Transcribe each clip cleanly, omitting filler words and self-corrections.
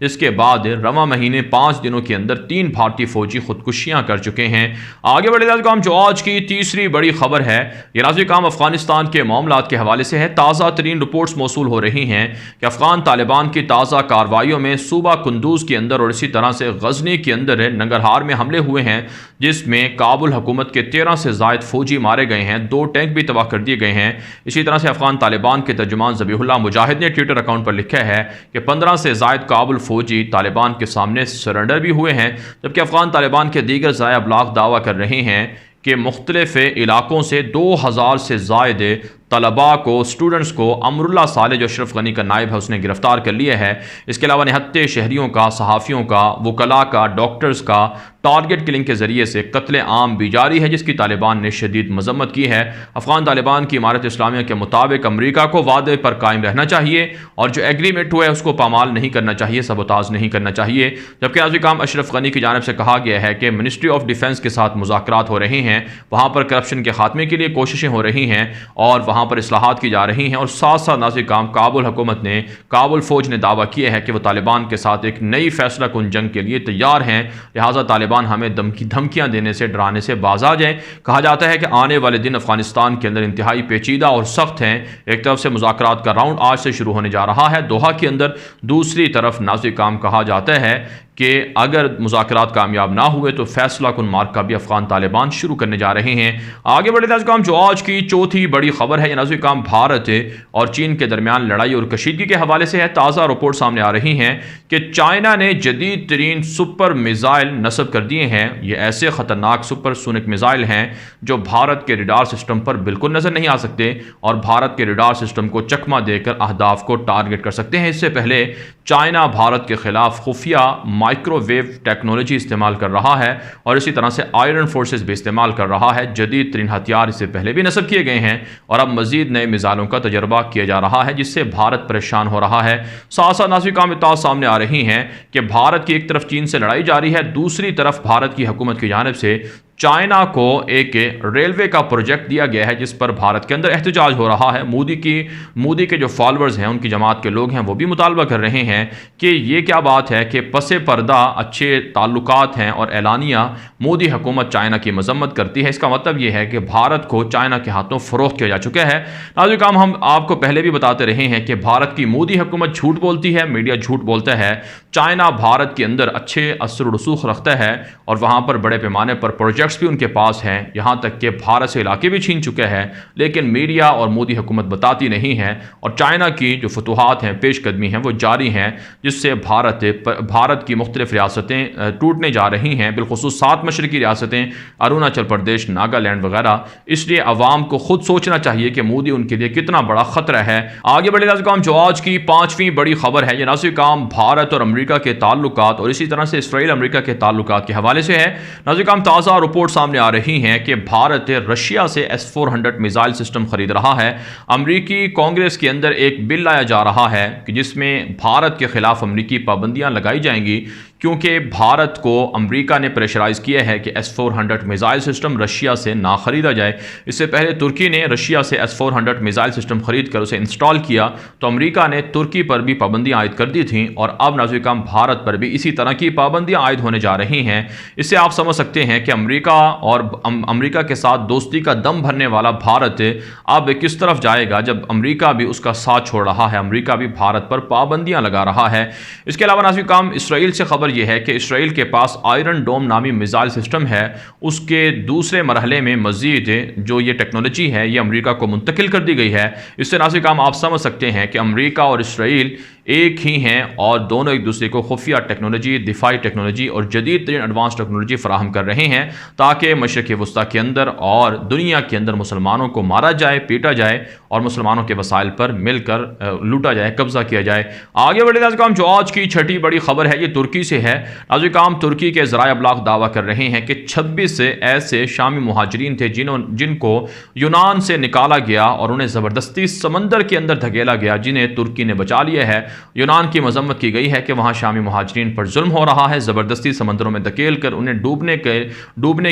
جس کے بعد رواں مہینے 5 دنوں کے اندر 3 بھارتی فوجی خودکشیاں کر چکے ہیں۔ آگے بڑھے ناظرین کام جو آج کی تیسری بڑی خبر ہے، یہ ناظرین کام افغانستان کے معاملات کے حوالے سے ہے۔ تازہ ترین رپورٹس موصول ہو رہی ہیں کہ افغان طالبان کی تازہ کارروائیوں میں صوبہ قندوز کے اندر اور اسی طرح سے غزنی کے اندر ننگرہار میں حملے ہوئے ہیں، جس میں کابل حکومت کے 13 سے زائد فوجی مارے گئے ہیں، 2 ٹینک بھی تباہ کر دیے گئے ہیں۔ اسی طرح سے افغان طالبان کے ترجمان ذبیح اللہ مجاہد نے ٹویٹر اکاؤنٹ پر لکھا ہے کہ 15 سے زائد کابل فوجی طالبان کے سامنے سرنڈر بھی ہوئے ہیں، جبکہ افغان طالبان کے دیگر ذرائع ابلاغ دعویٰ کر رہے ہیں کہ مختلف علاقوں سے 2000 سے زائد طلباء کو، اسٹوڈنٹس کو امر اللہ صالح جو اشرف غنی کا نائب ہے اس نے گرفتار کر لیا ہے۔ اس کے علاوہ نہتے شہریوں کا، صحافیوں کا، وکلاء کا، ڈاکٹرز کا ٹارگٹ کلنگ کے ذریعے سے قتل عام بھی جاری ہے، جس کی طالبان نے شدید مذمت کی ہے۔ افغان طالبان کی امارت اسلامیہ کے مطابق امریکہ کو وعدے پر قائم رہنا چاہیے اور جو ایگریمنٹ ہوا ہے اس کو پامال نہیں کرنا چاہیے، سبوتاژ نہیں کرنا چاہیے، جبکہ ناظرین کام اشرف غنی کی جانب سے کہا گیا ہے کہ منسٹری آف ڈیفنس کے ساتھ مذاکرات ہو رہے ہیں، وہاں پر کرپشن کے خاتمے کے لیے کوششیں ہو رہی ہیں اور وہاں پر اصلاحات کی جا رہی ہیں، اور ساتھ ساتھ ناظرین کام کابل حکومت نے، کابل فوج نے دعویٰ کیا ہے کہ وہ طالبان کے ساتھ ایک نئی فیصلہ کن جنگ کے لیے تیار ہیں، لہٰذا طالبان ہمیں دھمکیاں دینے سے، ڈرانے سے باز آ جائیں۔ کہا جاتا ہے کہ آنے والے دن افغانستان کے اندر انتہائی پیچیدہ اور سخت ہیں۔ ایک طرف سے مذاکرات کا راؤنڈ آج سے شروع ہونے جا رہا ہے دوحہ کے اندر، دوسری طرف ناظرین کام کہا جاتا ہے کہ اگر مذاکرات کامیاب نہ ہوئے تو فیصلہ کن مارکہ بھی افغان طالبان شروع کرنے جا رہے ہیں۔ آگے بڑھے ناظرین کام جو آج کی چوتھی بڑی خبر ہے، یہ ناظرین کام بھارت اور چین کے درمیان لڑائی اور کشیدگی کے حوالے سے ہے۔ تازہ رپورٹ سامنے آ رہی ہیں کہ چائنا نے جدید ترین سپر میزائل نصب کر دیے ہیں۔ یہ ایسے خطرناک سپر سونک میزائل ہیں جو بھارت کے ریڈار سسٹم پر بالکل نظر نہیں آ سکتے اور بھارت کے ریڈار سسٹم کو چکمہ دے کر اہداف کو ٹارگٹ کر سکتے ہیں۔ اس سے پہلے چائنا بھارت کے خلاف خفیہ مائکرو ویو ٹیکنالوجی استعمال کر رہا ہے اور اسی طرح سے آئرن فورسز بھی استعمال کر رہا ہے۔ جدید ترین ہتھیار اس سے پہلے بھی نصب کیے گئے ہیں اور اب مزید نئے میزائلوں کا تجربہ کیا جا رہا ہے، جس سے بھارت پریشان ہو رہا ہے۔ ساتھ ساتھ ناظرین کام اطلاعات سامنے آ رہی ہیں کہ بھارت کی ایک طرف چین سے لڑائی جاری ہے، دوسری طرف بھارت کی حکومت کی جانب سے چائنا کو ایک ریلوے کا پروجیکٹ دیا گیا ہے جس پر بھارت کے اندر احتجاج ہو رہا ہے۔ مودی کے جو فالورز ہیں، ان کی جماعت کے لوگ ہیں، وہ بھی مطالبہ کر رہے ہیں کہ یہ کیا بات ہے کہ پس پردہ اچھے تعلقات ہیں اور اعلانیہ مودی حکومت چائنا کی مذمت کرتی ہے۔ اس کا مطلب یہ ہے کہ بھارت کو چائنا کے ہاتھوں فروخت کیا جا چکا ہے۔ ناظرین کام ہم آپ کو پہلے بھی بتاتے رہے ہیں کہ بھارت کی مودی حکومت جھوٹ بولتی ہے، میڈیا جھوٹ بولتا ہے، چائنا بھارت کے اندر اچھے اثر و رسوخ رکھتا ہے اور وہاں پر بڑے پیمانے پر پروجیکٹس بھی ان کے پاس ہیں، یہاں تک کہ بھارت سے علاقے بھی چھین چکے ہیں، لیکن میڈیا اور مودی حکومت بتاتی نہیں ہے اور چائنا کی جو فتوحات ہیں، پیش قدمی ہیں، وہ جاری ہیں، جس سے بھارت کی مختلف ریاستیں ٹوٹنے جا رہی ہیں، بالخصوص 7 مشرقی ریاستیں، اروناچل پردیش، ناگالینڈ وغیرہ۔ اس لیے عوام کو خود سوچنا چاہیے کہ مودی ان کے لیے کتنا بڑا خطرہ ہے۔ آگے بڑھے ناظرین کام جو آج کی 5ویں بڑی خبر ہے، یہ ناظرین کام بھارت اور امریکہ کے تعلقات اور اسی طرح سے اسرائیل امریکہ کے تعلقات کے حوالے سے ہے۔ ناظرین کام تازہ رپورٹ سامنے آ رہی ہیں کہ بھارت رشیا سے S-400 میزائل سسٹم خرید رہا ہے۔ امریکی کانگریس کے اندر ایک بل لایا جا رہا ہے کہ جس میں بھارت کے خلاف امریکی پابندیاں لگائی جائیں گی، کیونکہ بھارت کو امریکہ نے پریشرائز کیا ہے کہ S-400 میزائل سسٹم رشیا سے نہ خریدا جائے۔ اس سے پہلے ترکی نے رشیا سے S-400 میزائل سسٹم خرید کر اسے انسٹال کیا تو امریکہ نے ترکی پر بھی پابندیاں عائد کر دی تھیں اور اب ناظرین کام بھارت پر بھی اسی طرح کی پابندیاں عائد ہونے جا رہی ہیں۔ اس سے آپ سمجھ سکتے ہیں کہ امریکہ کے ساتھ دوستی کا دم بھرنے والا بھارت اب کس طرف جائے گا جب امریکہ بھی اس کا ساتھ چھوڑ رہا ہے، امریکہ بھی بھارت پر پابندیاں لگا رہا ہے۔ اس کے علاوہ ناظرین کام اسرائیل سے خبر یہ ہے کہ اسرائیل کے پاس آئرن ڈوم نامی میزائل سسٹم ہے، اس کے دوسرے مرحلے میں مزید جو یہ ٹیکنالوجی ہے یہ امریکہ کو منتقل کر دی گئی ہے۔ اس سے ناظرین کام آپ سمجھ سکتے ہیں کہ امریکہ اور اسرائیل ایک ہی ہیں اور دونوں ایک دوسرے کو خفیہ ٹیکنالوجی، دفاعی ٹیکنالوجی اور جدید ترین ایڈوانس ٹیکنالوجی فراہم کر رہے ہیں تاکہ مشرق وسطیٰ کے اندر اور دنیا کے اندر مسلمانوں کو مارا جائے، پیٹا جائے اور مسلمانوں کے وسائل پر مل کر لوٹا جائے، قبضہ کیا جائے۔ آگے بڑھے ناظرین کام جو آج کی 6ٹھی بڑی خبر ہے یہ ترکی سے ہے۔ ناظرین کام ترکی کے ذرائع ابلاغ دعویٰ کر رہے ہیں کہ 26 ایسے شامی مہاجرین تھے جن کو یونان سے نکالا گیا اور انہیں زبردستی سمندر کے اندر دھکیلا گیا، جنہیں ترکی نے بچا لیا ہے۔ یونان کی مذمت کی گئی ہے کہ وہاں شامی مہاجرین پر ظلم ہو رہا ہے، زبردستی سمندروں میں دھکیل کر انہیں ڈوبنے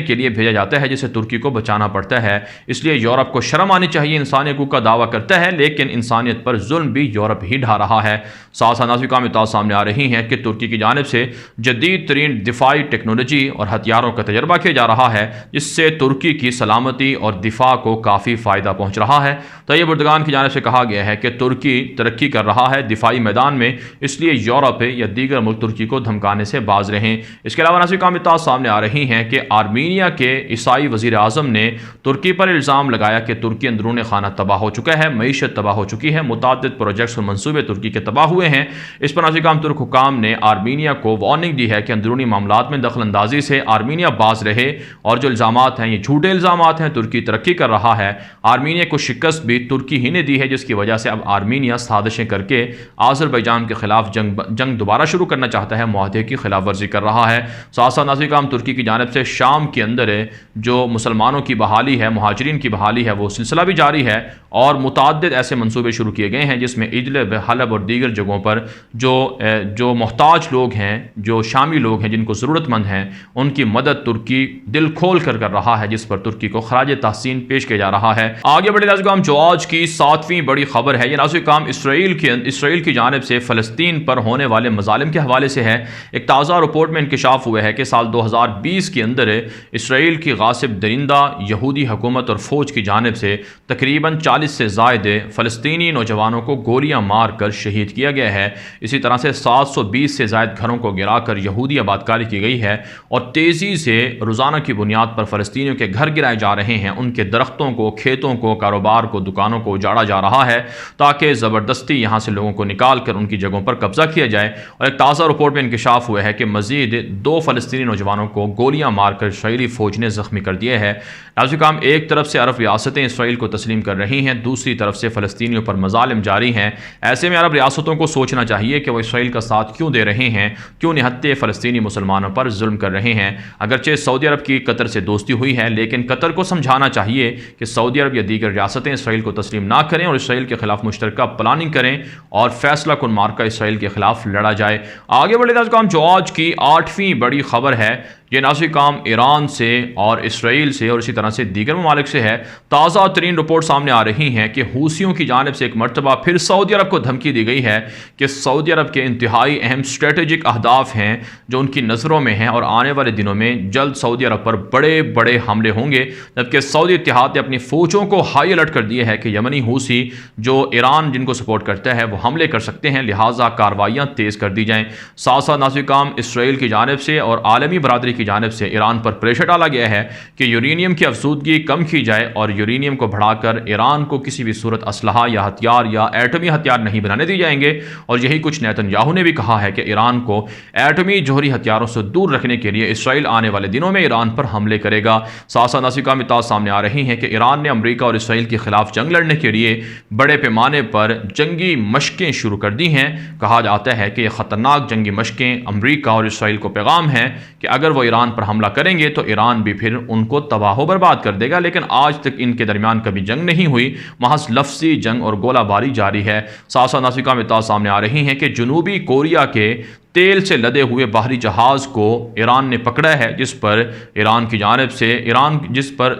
کے لیے بھیجا جاتا ہے، جسے ترکی کو بچانا پڑتا ہے۔ اس لیے یورپ کو شرم آنی چاہیے، انسانی حقوق کا دعویٰ کرتا ہے لیکن انسانیت پر ظلم بھی یورپ ہی ڈھا رہا ہے۔ ساتھ ساتھ نازی کامتات سامنے آ رہی ہیں کہ ترکی کی جانب سے جدید ترین دفاعی ٹیکنالوجی اور ہتھیاروں کا تجربہ کیا جا رہا ہے، جس سے ترکی کی سلامتی اور دفاع کو کافی فائدہ پہنچ رہا ہے۔ طیب اردگان کی جانب سے کہا گیا ہے کہ ترکی ترقی کر رہا ہے دفاعی میدان میں، اس لیے یورپ یا دیگر ملک ترکی کو دھمکانے سے باز رہیں۔ اس کے علاوہ نازی کامتات سامنے آ رہی ہیں کہ آرمینیا کے عیسائی وزیر اعظم نے ترکی پر الزام لگایا کہ ترکی اندرون خانہ تباہ ہو چکا ہے، معیشت تباہ ہو چکی ہے، متعدد پروجیکٹس اور منصوبے ترکی کے تباہ ہوئے ہیں۔ اس پر نازی کام ترک حکام نے آرمینیا کو وارننگ دی ہے کہ اندرونی معاملات میں دخل اندازی سے آرمینیا باز رہے، اور جو الزامات ہیں یہ جھوٹے الزامات ہیں، ترکی ترقی کر رہا ہے۔ آرمینیا کو شکست بھی ترکی ہی نے دی ہے، جس کی وجہ سے اب آرمینیا سازشیں کر کے آذربائیجان کے خلاف جنگ دوبارہ شروع کرنا چاہتا ہے، معاہدے کی خلاف ورزی کر رہا ہے۔ ساتھ ساتھ نازی کام ترکی کی جانب سے شام کے اندر جو مسلمانوں کی بحالی ہے، مہاجرین کی بحالی ہے، وہ سلسلہ بھی جاری ہے، اور متعدد ایسے منصوبے شروع کیے گئے ہیں جس میں ادلب، حلب اور دیگر جگہوں پر جو محتاج لوگ ہیں، جو شامی لوگ ہیں، جن کو ضرورت مند ہیں، ان کی مدد ترکی دل کھول کر رہا ہے، جس پر ترکی کو خراج تحسین پیش کیا جا رہا ہے۔ آگے بڑھے نازی کام جو آج کی 7ویں بڑی خبر ہے، یہ نازی کام اسرائیل کی جانب سے فلسطین پر ہونے والے مظالم کے حوالے سے ہے۔ ایک تازہ رپورٹ میں انکشاف ہوا ہے کہ سال 2020 کے اندر اسرائیل کی غاصب درندہ یہودی حکومت اور فوج کی جانب سے تقریباً 40 سے زائد فلسطینی نوجوانوں کو گولیاں مار کر شہید کیا گیا ہے۔ اسی طرح سے 720 سے زائد گھروں کو گرا کر یہودی آبادکاری کی گئی ہے، اور تیزی سے روزانہ کی بنیاد پر فلسطینیوں کے گھر گرائے جا رہے ہیں، ان کے درختوں کو، کھیتوں کو، کاروبار کو، دکانوں کو اجاڑا جا رہا ہے تاکہ زبردستی یہاں سے لوگوں کو نکال کر ان کی جگہوں پر قبضہ کیا جائے۔ اور ایک تازہ رپورٹ میں انکشاف ہوا ہے کہ مزید 2 فلسطینی نوجوانوں کو گولیاں مار کر اسرائیلی فوج نے زخمی کر دیا ہے۔ نازی کام ایک طرف سے عرب ریاستیں اسرائیل کو تسلیم کر رہی ہیں، دوسری طرف سے فلسطینیوں پر مظالم جاری ہیں۔ ایسے میں عرب ریاستوں کو سوچنا چاہیے کہ وہ اسرائیل کا ساتھ کیوں دے رہے ہیں، کیوں نہتے فلسطینی مسلمانوں پر ظلم کر رہے ہیں۔ اگرچہ سعودی عرب کی قطر سے دوستی ہوئی ہے، لیکن قطر کو سمجھانا چاہیے کہ سعودی عرب یا دیگر ریاستیں اسرائیل کو تسلیم نہ کریں اور اسرائیل کے خلاف مشترکہ پلاننگ کریں اور فیصلہ کن مارکہ اسرائیل کے خلاف لڑا جائے۔ آگے بڑھے نازی کام جو آج کی 8ویں بڑی خبر ہے، یہ نازی کام ایران سے اور اسرائیل سے اور اسی طرح سے دیگر ممالک سے ہے۔ تازہ ترین رپورٹ سامنے آ رہی ہیں کہ حوثیوں کی جانب سے ایک مرتبہ پھر سعودی عرب کو دھمکی دی گئی ہے کہ سعودی عرب کے انتہائی اہم اسٹریٹجک اہداف ہیں جو ان کی نظروں میں ہیں، اور آنے والے دنوں میں جلد سعودی عرب پر بڑے بڑے حملے ہوں گے، جبکہ سعودی اتحاد نے اپنی فوجوں کو ہائی الرٹ کر دیے ہے کہ یمنی حوثی جو ایران جن کو سپورٹ کرتا ہے وہ حملے کر سکتے ہیں، لہٰذا کارروائیاں تیز کر دی جائیں۔ ساتھ ساتھ نازی کام اسرائیل کی جانب سے اور عالمی برادری کی جانب سے ایران پر پریشر ڈالا گیا ہے کہ یورینیم کی افزودگی کم کی جائے اور یورینیم کو بڑھا کر ایران کو کسی بھی صورت اسلحہ یا ہتھیار یا ایٹمی ہتھیار نہیں بنانے دی جائیں گے۔ اور یہی کچھ نیتن یاہو نے بھی کہا ہے کہ ایران کو ایٹمی جوہری ہتھیاروں سے دور رکھنے کے لیے اسرائیل آنے والے دنوں میں ایران پر حملے کرے گا۔ ساتھ ساتھ نازی کام سامنے آ رہی ہیں کہ ایران نے امریکہ اور اسرائیل کے خلاف جنگ لڑنے کے لیے بڑے پیمانے پر جنگی مشقیں شروع کر دی ہیں۔ کہا جاتا ہے کہ یہ خطرناک جنگی مشقیں امریکہ اور اسرائیل کو پیغام ہیں کہ اگر وہ ایران پر حملہ کریں گے تو ایران بھی پھر ان کو تباہ و برباد کر دے گا، لیکن آج تک ان کے درمیان کبھی جنگ نہیں ہوئی، محض لفظی جنگ اور گولہ باری جاری ہے۔ ساتھ ساتھ نازی کام سامنے آ رہی ہیں کہ جنوبی کوریا کے تیل سے لدے ہوئے باہری جہاز کو ایران نے پکڑا ہے، جس پر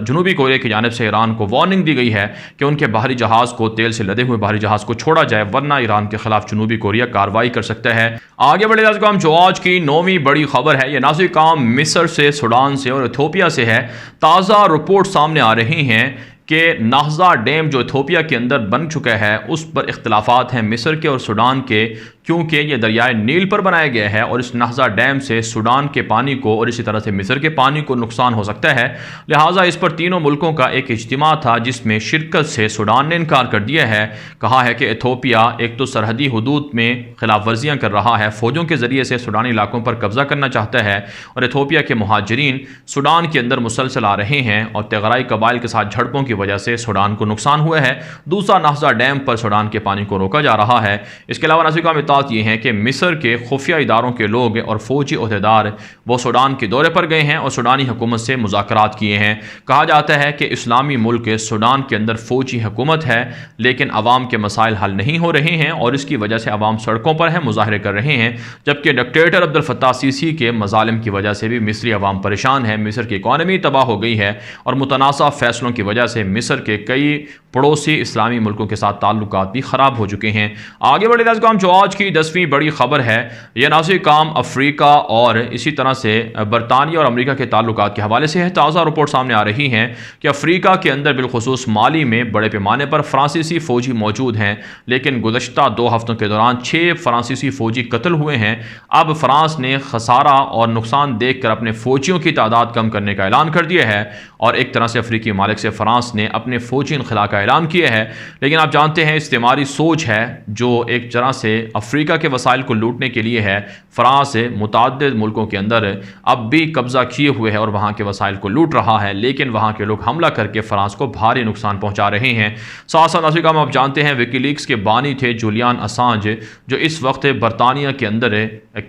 جنوبی کوریا کی جانب سے ایران کو وارننگ دی گئی ہے کہ ان کے باہری جہاز کو، تیل سے لدے ہوئے باہری جہاز کو چھوڑا جائے، ورنہ ایران کے خلاف جنوبی کوریا کارروائی کر سکتا ہے۔ آگے بڑھے نازی کام جو آج کی 9ویں بڑی خبر ہے، یہ نازی کام مصر سے، سوڈان سے اور ایتھوپیا سے ہے۔ تازہ رپورٹ سامنے آ رہی ہیں کہ نہضہ ڈیم جو ایتھوپیا کے اندر بن چکا ہے اس پر اختلافات ہیں مصر کے اور سوڈان کے، کیونکہ یہ دریائے نیل پر بنایا گیا ہے اور اس نہضہ ڈیم سے سوڈان کے پانی کو اور اسی طرح سے مصر کے پانی کو نقصان ہو سکتا ہے، لہٰذا اس پر تینوں ملکوں کا ایک اجتماع تھا جس میں شرکت سے سوڈان نے انکار کر دیا ہے۔ کہا ہے کہ ایتھوپیا ایک تو سرحدی حدود میں خلاف ورزیاں کر رہا ہے، فوجوں کے ذریعے سے سوڈانی علاقوں پر قبضہ کرنا چاہتا ہے، اور ایتھوپیا کے مہاجرین سوڈان کے اندر مسلسل آ رہے ہیں اور تغرائی قبائل کے ساتھ جھڑپوں کی وجہ سے سوڈان کو نقصان ہوا ہے۔ دوسرا، نہضہ ڈیم پر سوڈان کے پانی کو روکا جا رہا ہے۔ اس کے علاوہ نازی کام بتات یہ ہیں کہ مصر کے خفیہ اداروں کے لوگ اور فوجی عہدیدار وہ سوڈان کے دورے پر گئے ہیں اور سوڈانی حکومت سے مذاکرات کیے ہیں۔ کہا جاتا ہے کہ اسلامی ملک سوڈان کے اندر فوجی حکومت ہے، لیکن عوام کے مسائل حل نہیں ہو رہے ہیں اور اس کی وجہ سے عوام سڑکوں پر ہیں، مظاہرے کر رہے ہیں، جبکہ ڈکٹیٹر عبد الفتاح السیسی کے مظالم کی وجہ سے بھی مصری عوام پریشان ہے۔ مصر کی اکانومی تباہ ہو گئی ہے اور متنازع فیصلوں کی وجہ سے مصر کے کئی پڑوسی اسلامی ملکوں کے ساتھ تعلقات بھی خراب ہو چکے ہیں۔ آگے بڑھے کام جو آج کی 10ویں بڑی خبر ہے، یہ نازی کام افریقہ اور اسی طرح سے برطانیہ اور امریکہ کے تعلقات کے حوالے سے ہے۔ تازہ رپورٹ سامنے آ رہی ہیں کہ افریقہ کے اندر بالخصوص مالی میں بڑے پیمانے پر فرانسیسی فوجی موجود ہیں، لیکن گزشتہ 2 ہفتوں کے دوران 6 فرانسیسی فوجی قتل ہوئے ہیں۔ اب فرانس نے خسارہ اور نقصان دیکھ کر اپنے فوجیوں کی تعداد کم کرنے کا اعلان کر دیا ہے اور ایک طرح سے افریقی ممالک سے فرانس نے اپنے فوجی انخلا کا اعلان کیا ہے، لیکن آپ جانتے ہیں استعماری سوچ ہے جو ایک طرح سے افریقہ کے وسائل کو لوٹنے کے لیے ہے۔ فرانس متعدد ملکوں کے اندر اب بھی قبضہ کیے ہوئے ہے اور وہاں کے وسائل کو لوٹ رہا ہے، لیکن وہاں کے لوگ حملہ کر کے فرانس کو بھاری نقصان پہنچا رہے ہیں۔ ساتھ ساتھ افریقہ میں آپ جانتے ہیں وکی لیکس کے بانی تھے جولیان اسانج، جو اس وقت برطانیہ کے اندر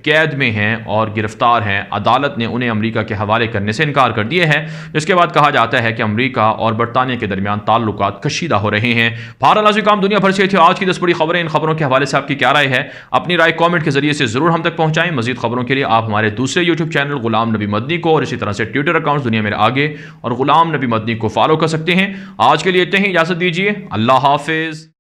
قید میں ہیں اور گرفتار ہیں۔ عدالت نے انہیں امریکہ کے حوالے کرنے سے انکار کر دیا ہے، جس کے بعد کہا جاتا ہے کہ امریکہ اور برطانیہ کے درمیان تعلقات کشیدہ ہو رہے ہیں۔ بہرحال کام دنیا بھر سے تھے آج کی 10 بڑی خبریں۔ ان خبروں کے حوالے سے آپ کی کیا رائے ہے؟ اپنی رائے کامنٹ کے ذریعے سے ضرور ہم تک پہنچائیں۔ مزید خبروں کے لیے آپ ہمارے دوسرے یوٹیوب چینل غلام نبی مدنی کو اور اسی طرح سے ٹویٹر اکاؤنٹ دنیا میرے آگے اور غلام نبی مدنی کو فالو کر سکتے ہیں۔ آج کے لیے اتنے ہی، اجازت دیجیے، اللہ حافظ۔